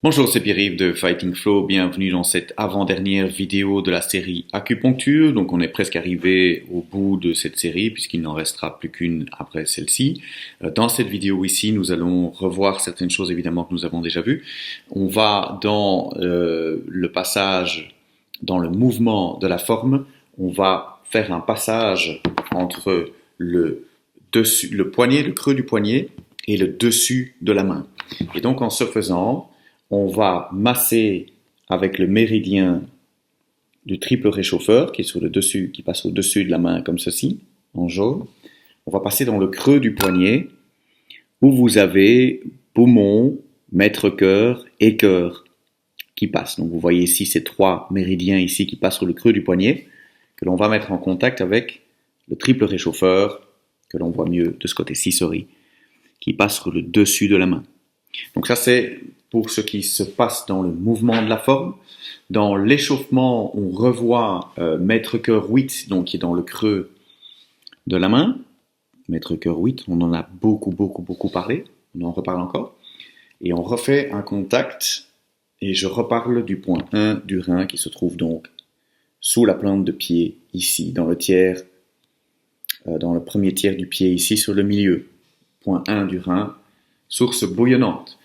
Bonjour, c'est Pierre-Yves de Fighting Flow. Bienvenue dans cette avant-dernière vidéo de la série Acupuncture. Donc, on est presque arrivé au bout de cette série puisqu'il n'en restera plus qu'une après celle-ci. Dans cette vidéo ici, nous allons revoir certaines choses évidemment que nous avons déjà vues. On va dans le passage, dans le mouvement de la forme. On va faire un passage entre le dessus, le poignet, le creux du poignet et le dessus de la main. Et donc, en ce faisant, on va masser avec le méridien du triple réchauffeur qui est sur le dessus, qui passe au-dessus de la main comme ceci, en jaune. On va passer dans le creux du poignet où vous avez poumon, maître-cœur et cœur qui passent. Donc vous voyez ici ces trois méridiens ici qui passent sur le creux du poignet que l'on va mettre en contact avec le triple réchauffeur que l'on voit mieux de ce côté-ci, qui passe sur le dessus de la main. Donc ça c'est pour ce qui se passe dans le mouvement de la forme. Dans l'échauffement, on revoit maître-cœur 8, donc qui est dans le creux de la main. Maître-cœur 8, on en a beaucoup parlé, on en reparle encore. Et on refait un contact, et je reparle du point 1 du rein qui se trouve donc sous la plante de pied, ici, dans le tiers, dans le premier tiers du pied, ici, sur le milieu. Point 1 du rein, source bouillonnante.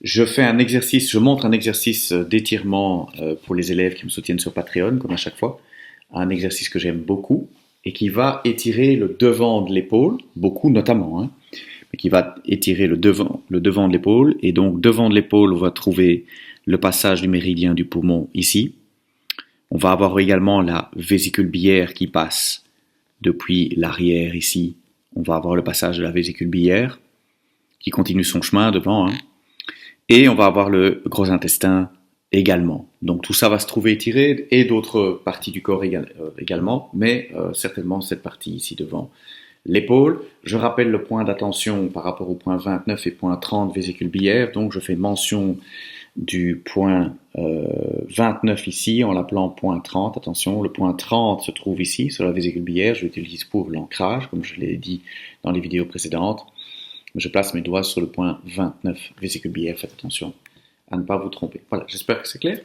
Je montre un exercice d'étirement pour les élèves qui me soutiennent sur Patreon, comme à chaque fois. Un exercice que j'aime beaucoup et qui va étirer le devant de l'épaule, beaucoup notamment, mais qui va étirer le devant de l'épaule. Et donc, devant de l'épaule, on va trouver le passage du méridien du poumon ici. On va avoir également la vésicule biliaire qui passe depuis l'arrière ici. On va avoir le passage de la vésicule biliaire qui continue son chemin devant, Et on va avoir le gros intestin également. Donc tout ça va se trouver étiré et d'autres parties du corps également, mais certainement cette partie ici devant l'épaule. Je rappelle le point d'attention par rapport au point 29 et point 30 vésicule biliaire. Donc je fais mention du point 29 ici en l'appelant point 30. Attention, le point 30 se trouve ici sur la vésicule biliaire. Je l'utilise pour l'ancrage, comme je l'ai dit dans les vidéos précédentes. Je place mes doigts sur le point 29, vésicule biliaire, faites attention à ne pas vous tromper. Voilà, j'espère que c'est clair.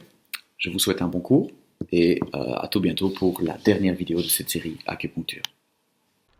Je vous souhaite un bon cours et à tout bientôt pour la dernière vidéo de cette série Acupuncture.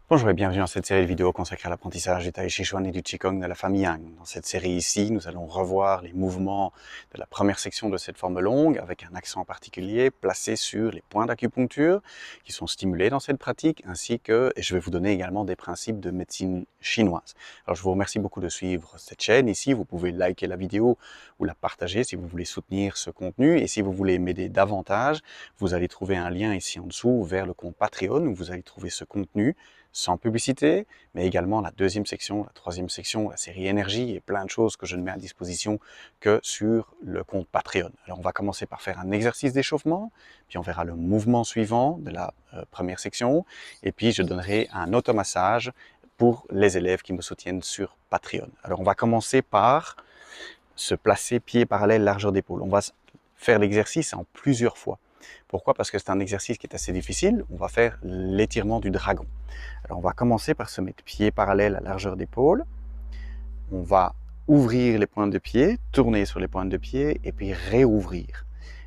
Bonjour et bienvenue dans cette série de vidéos consacrée à l'apprentissage du Tai Chi Chuan et du Qigong de la famille Yang. Dans cette série ici, nous allons revoir les mouvements de la première section de cette forme longue avec un accent particulier placé sur les points d'acupuncture qui sont stimulés dans cette pratique ainsi que, et je vais vous donner également des principes de médecine chinoise. Alors je vous remercie beaucoup de suivre cette chaîne ici. Vous pouvez liker la vidéo ou la partager si vous voulez soutenir ce contenu et si vous voulez m'aider davantage, vous allez trouver un lien ici en dessous vers le compte Patreon où vous allez trouver ce contenu sans publicité, mais également la deuxième section, la troisième section, la série énergie et plein de choses que je ne mets à disposition que sur le compte Patreon. Alors on va commencer par faire un exercice d'échauffement, puis on verra le mouvement suivant de la première section, et puis je donnerai un automassage pour les élèves qui me soutiennent sur Patreon. Alors on va commencer par se placer pied parallèle, largeur d'épaule. On va faire l'exercice en plusieurs fois. Pourquoi? Parce que c'est un exercice qui est assez difficile. On va faire l'étirement du dragon. Alors on va commencer par se mettre pied parallèle à largeur d'épaule. On va ouvrir les pointes de pied, tourner sur les pointes de pied et puis réouvrir.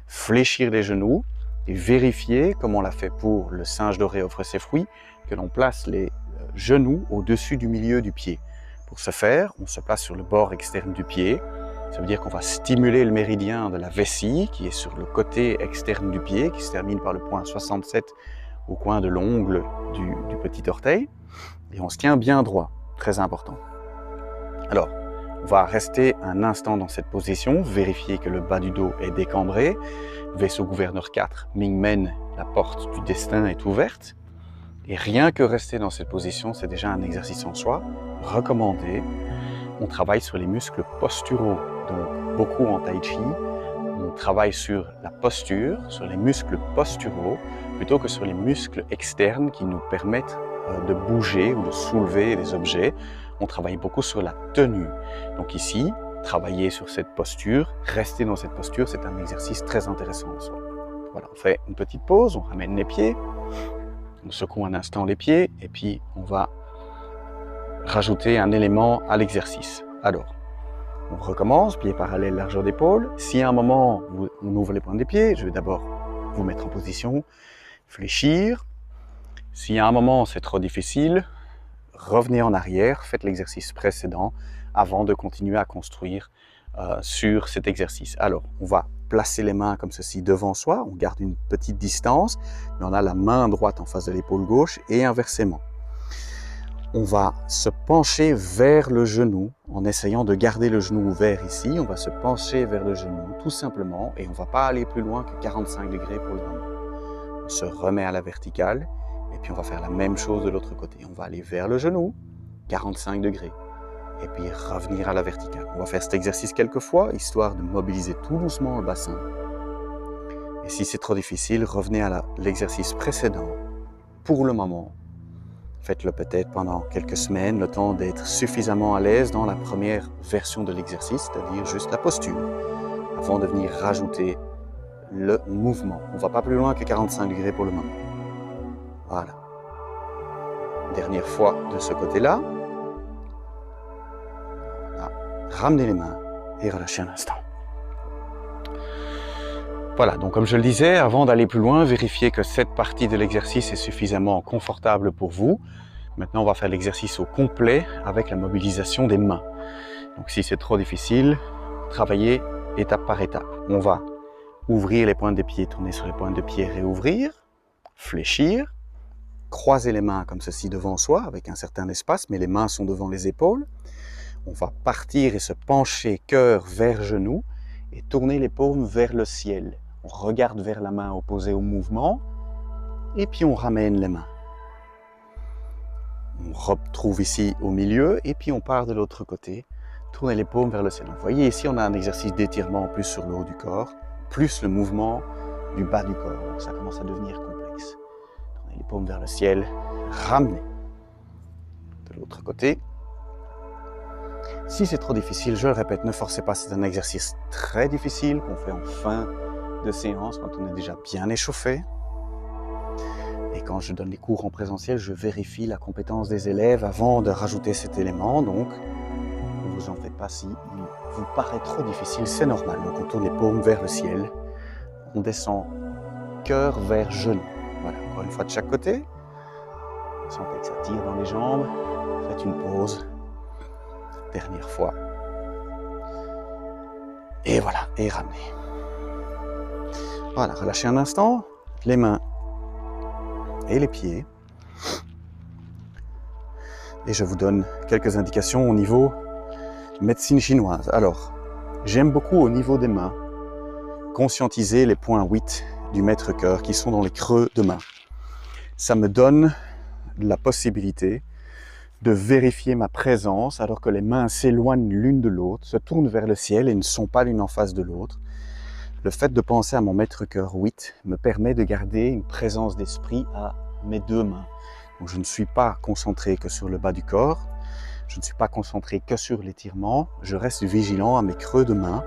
Fléchir les genoux et vérifier, comme on l'a fait pour le singe doré offre ses fruits, que l'on place les genoux au-dessus du milieu du pied. Pour ce faire, on se place sur le bord externe du pied. Ça veut dire qu'on va stimuler le méridien de la vessie qui est sur le côté externe du pied, qui se termine par le point 67 au coin de l'ongle du petit orteil. Et on se tient bien droit, très important. Alors, on va rester un instant dans cette position, vérifier que le bas du dos est décambré. Vaisseau gouverneur 4, Mingmen, la porte du destin est ouverte. Et rien que rester dans cette position, c'est déjà un exercice en soi, recommandé. On travaille sur les muscles posturaux, donc beaucoup en Tai Chi. On travaille sur la posture, sur les muscles posturaux, plutôt que sur les muscles externes qui nous permettent de bouger ou de soulever des objets. On travaille beaucoup sur la tenue. Donc ici, travailler sur cette posture, rester dans cette posture, c'est un exercice très intéressant en soi. Voilà, on fait une petite pause, on ramène les pieds, on secoue un instant les pieds et puis on va rajouter un élément à l'exercice. Alors, On recommence, pieds parallèles, largeur d'épaule. Si à un moment, on ouvre les pointes des pieds, je vais d'abord vous mettre en position, fléchir. Si à un moment c'est trop difficile, revenez en arrière, faites l'exercice précédent avant de continuer à construire sur cet exercice. Alors, on va placer les mains comme ceci devant soi, on garde une petite distance, mais on a la main droite en face de l'épaule gauche et inversement. On va se pencher vers le genou en essayant de garder le genou ouvert ici. On va se pencher vers le genou tout simplement et on ne va pas aller plus loin que 45 degrés pour le moment. On se remet à la verticale et puis on va faire la même chose de l'autre côté. On va aller vers le genou, 45 degrés et puis revenir à la verticale. On va faire cet exercice quelques fois histoire de mobiliser tout doucement le bassin. Et si c'est trop difficile, revenez à l'exercice précédent. Pour le moment, faites-le peut-être pendant quelques semaines, le temps d'être suffisamment à l'aise dans la première version de l'exercice, c'est-à-dire juste la posture, avant de venir rajouter le mouvement. On ne va pas plus loin que 45 degrés pour le moment. Voilà. Dernière fois de ce côté-là. Voilà. Ramenez les mains et relâchez un instant. Voilà, donc comme je le disais, avant d'aller plus loin, vérifiez que cette partie de l'exercice est suffisamment confortable pour vous. Maintenant, on va faire l'exercice au complet avec la mobilisation des mains. Donc si c'est trop difficile, travaillez étape par étape. On va ouvrir les pointes des pieds, tourner sur les pointes de pied, réouvrir, fléchir, croiser les mains comme ceci devant soi avec un certain espace, mais les mains sont devant les épaules. On va partir et se pencher cœur vers genou et tourner les paumes vers le ciel. On regarde vers la main opposée au mouvement et puis on ramène les mains. On retrouve ici au milieu et puis on part de l'autre côté. Tournez les paumes vers le ciel. Donc, vous voyez ici on a un exercice d'étirement en plus sur le haut du corps, plus le mouvement du bas du corps. Donc ça commence à devenir complexe. Tournez les paumes vers le ciel, ramenez. De l'autre côté. Si c'est trop difficile, je le répète, ne forcez pas, c'est un exercice très difficile qu'on fait en fin de séance quand on est déjà bien échauffé. Et quand je donne les cours en présentiel, je vérifie la compétence des élèves avant de rajouter cet élément. Donc, ne vous en faites pas si il vous paraît trop difficile, c'est normal. Donc, on tourne les paumes vers le ciel. On descend cœur vers genou. Voilà, encore une fois de chaque côté. Sentez que ça tire dans les jambes. Faites une pause. Dernière fois. Et voilà, et ramenez. Voilà, relâchez un instant, les mains et les pieds. Et je vous donne quelques indications au niveau médecine chinoise. Alors, j'aime beaucoup au niveau des mains conscientiser les points 8 du maître-cœur qui sont dans les creux de main. Ça me donne la possibilité de vérifier ma présence alors que les mains s'éloignent l'une de l'autre, se tournent vers le ciel et ne sont pas l'une en face de l'autre. Le fait de penser à mon maître-cœur 8 me permet de garder une présence d'esprit à mes deux mains. Donc je ne suis pas concentré que sur le bas du corps, je ne suis pas concentré que sur l'étirement, je reste vigilant à mes creux de main,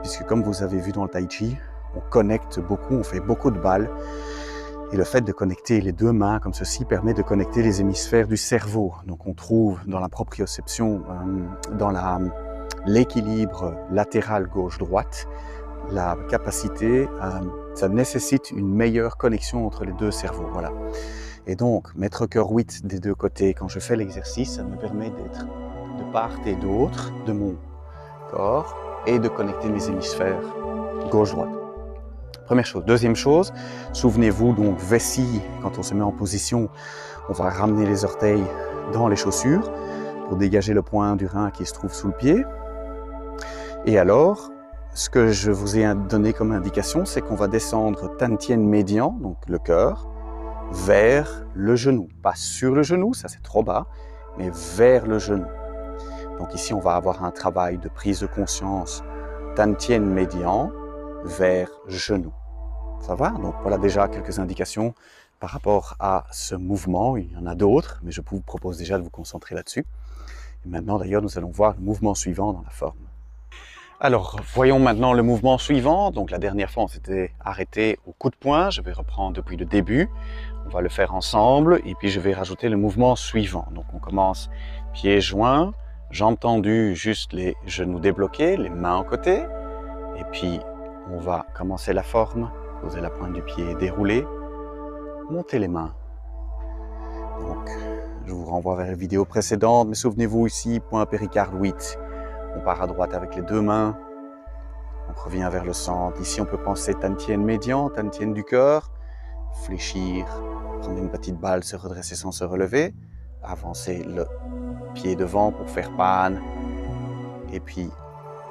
puisque comme vous avez vu dans le Tai Chi, on connecte beaucoup, on fait beaucoup de balles. Et le fait de connecter les deux mains comme ceci permet de connecter les hémisphères du cerveau. Donc on trouve dans la proprioception, dans l'équilibre latéral gauche-droite, la capacité, ça nécessite une meilleure connexion entre les deux cerveaux. Voilà. Et donc, mettre cœur 8 des deux côtés, quand je fais l'exercice, ça me permet d'être de part et d'autre de mon corps et de connecter mes hémisphères gauche-droite. Première chose. Deuxième chose, souvenez-vous donc vessie, quand on se met en position, on va ramener les orteils dans les chaussures pour dégager le point du rein qui se trouve sous le pied. Et alors, ce que je vous ai donné comme indication, c'est qu'on va descendre Tantien médian, donc le cœur, vers le genou. Pas sur le genou, ça c'est trop bas, mais vers le genou. Donc ici, on va avoir un travail de prise de conscience Tantien médian vers genou. Ça va? Donc voilà déjà quelques indications par rapport à ce mouvement. Il y en a d'autres, mais je vous propose déjà de vous concentrer là-dessus. Et maintenant d'ailleurs, nous allons voir le mouvement suivant dans la forme. Alors, voyons maintenant le mouvement suivant. Donc la dernière fois, on s'était arrêté au coup de poing. Je vais reprendre depuis le début. On va le faire ensemble et puis je vais rajouter le mouvement suivant. Donc on commence pieds joints, Jambes tendues, juste les genoux débloqués, les mains en côté. Et puis, on va commencer la forme, poser la pointe du pied, dérouler, monter les mains. Donc, je vous renvoie vers les vidéos précédentes, mais souvenez-vous ici, point péricarde 8. On part à droite avec les deux mains, on revient vers le centre. Ici, on peut penser Tantienne médian, Tantienne du cœur, fléchir, prendre une petite balle, se redresser sans se relever, avancer le pied devant pour faire panne, et puis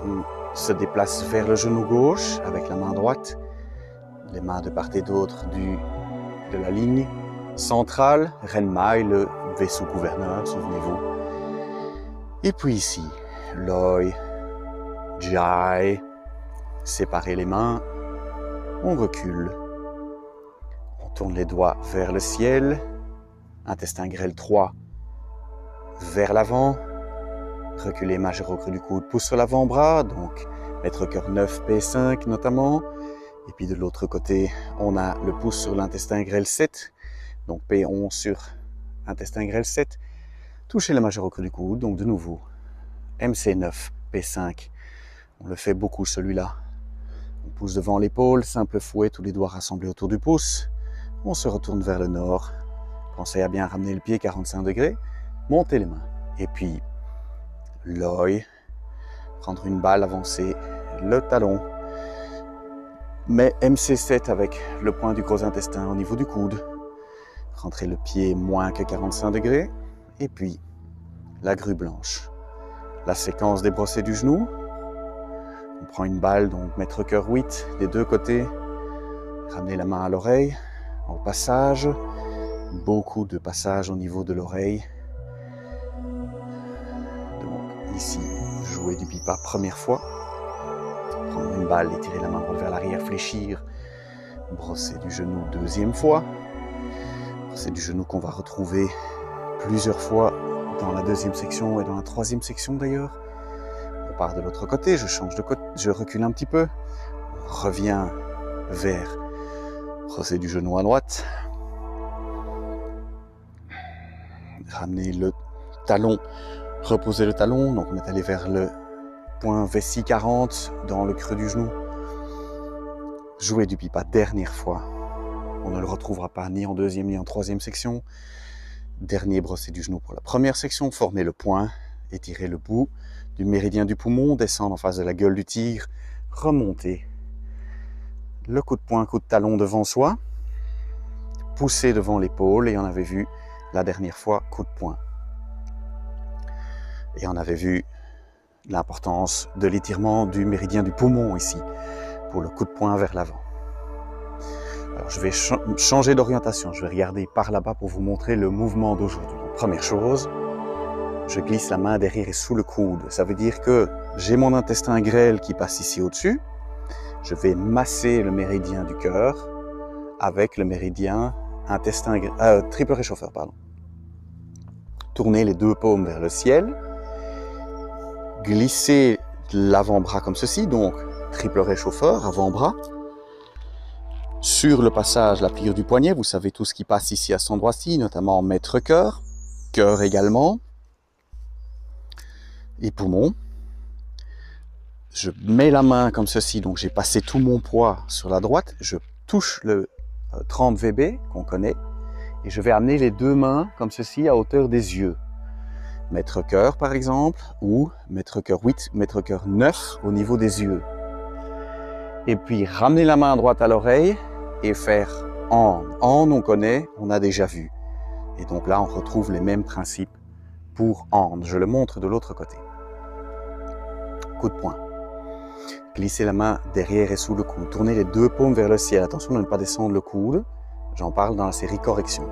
on se déplace vers le genou gauche avec la main droite, les mains de part et d'autre de la ligne centrale, Renmai, le vaisseau gouverneur, souvenez-vous. Et puis ici, Loi, Jai, séparer les mains, on recule, on tourne les doigts vers le ciel, intestin grêle 3, vers l'avant, reculer majeur au creux du coude, pouce sur l'avant-bras, donc mètre cœur 9, P5 notamment. Et puis de l'autre côté, on a le pouce sur l'intestin grêle 7, donc P11 sur intestin grêle 7. Touchez le majeur au creux du coude, donc de nouveau, MC9, P5. On le fait beaucoup celui-là. On pousse devant l'épaule, simple fouet, tous les doigts rassemblés autour du pouce. On se retourne vers le nord. Pensez à bien ramener le pied 45 degrés. Montez les mains. Et puis, Loi, prendre une balle, avancer le talon. Mais MC7 avec le point du gros intestin au niveau du coude. Rentrer le pied moins que 45 degrés. Et puis, la grue blanche. La séquence des brossés du genou. On prend une balle, donc mètre cœur 8 des deux côtés. Ramener la main à l'oreille. Au passage, beaucoup de passages au niveau de l'oreille. Donc ici, jouer du pipa première fois. Prendre une balle, étirer la main droite vers l'arrière, fléchir. Brosser du genou deuxième fois. C'est du genou qu'on va retrouver plusieurs fois dans la deuxième section et dans la troisième section d'ailleurs. On part de l'autre côté, je change de côté, je recule un petit peu. On revient vers brosser du genou à droite. Ramener le talon, reposer le talon. Donc on est allé vers le point vessie 40 dans le creux du genou. Jouer du pipa dernière fois. On ne le retrouvera pas ni en deuxième ni en troisième section. Dernier brossé du genou pour la première section. Former le point, étirer le bout du méridien du poumon, descendre en face de la gueule du tigre, remonter. Le coup de poing, coup de talon devant soi. Pousser devant l'épaule et on avait vu la dernière fois coup de poing. Et on avait vu l'importance de l'étirement du méridien du poumon ici, pour le coup de poing vers l'avant. Alors je vais changer d'orientation, je vais regarder par là-bas pour vous montrer le mouvement d'aujourd'hui. Première chose, je glisse la main derrière et sous le coude. Ça veut dire que j'ai mon intestin grêle qui passe ici au-dessus. Je vais masser le méridien du cœur avec le méridien triple réchauffeur, pardon. Tournez les deux paumes vers le ciel. Glissez l'avant-bras comme ceci, donc triple réchauffeur, avant-bras. Sur le passage, la pliure du poignet, vous savez tout ce qui passe ici à cet endroit-ci, notamment mètre cœur, cœur également, et poumon. Je mets la main comme ceci, donc j'ai passé tout mon poids sur la droite, je touche le 30 VB qu'on connaît, et je vais amener les deux mains comme ceci à hauteur des yeux. Mètre cœur par exemple, ou mètre cœur 8, mètre cœur 9 au niveau des yeux. Et puis ramener la main droite à l'oreille et faire hand. Hand on connaît, on a déjà vu. Et donc là on retrouve les mêmes principes pour hand. Je le montre de l'autre côté. Coup de poing. Glissez la main derrière et sous le coude. Tournez les deux paumes vers le ciel. Attention de ne pas descendre le coude. J'en parle dans la série correction.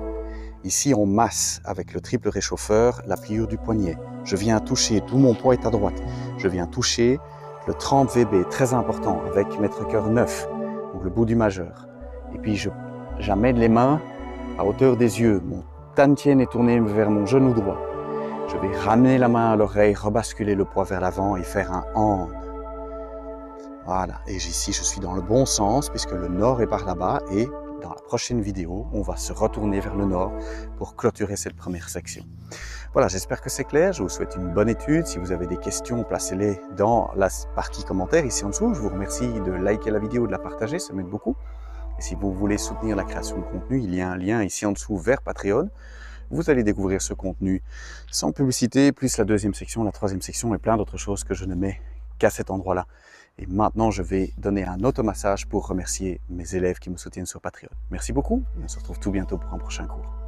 Ici, on masse avec le triple réchauffeur la pliure du poignet. Je viens toucher, tout mon poids est à droite. Je viens toucher le 30 VB, très important, avec mètre cœur 9, donc le bout du majeur. Et puis, j'amène les mains à hauteur des yeux. Mon tantien est tourné vers mon genou droit. Je vais ramener la main à l'oreille, rebasculer le poids vers l'avant et faire un hand. Voilà, et ici, je suis dans le bon sens, puisque le nord est par là-bas et dans la prochaine vidéo, on va se retourner vers le nord pour clôturer cette première section. Voilà, j'espère que c'est clair. Je vous souhaite une bonne étude. Si vous avez des questions, placez-les dans la partie commentaires ici en dessous. Je vous remercie de liker la vidéo, de la partager, ça m'aide beaucoup. Et si vous voulez soutenir la création de contenu, il y a un lien ici en dessous vers Patreon. Vous allez découvrir ce contenu sans publicité, plus la deuxième section, la troisième section et plein d'autres choses que je ne mets qu'à cet endroit-là. Et maintenant, je vais donner un automassage pour remercier mes élèves qui me soutiennent sur Patreon. Merci beaucoup et on se retrouve tout bientôt pour un prochain cours.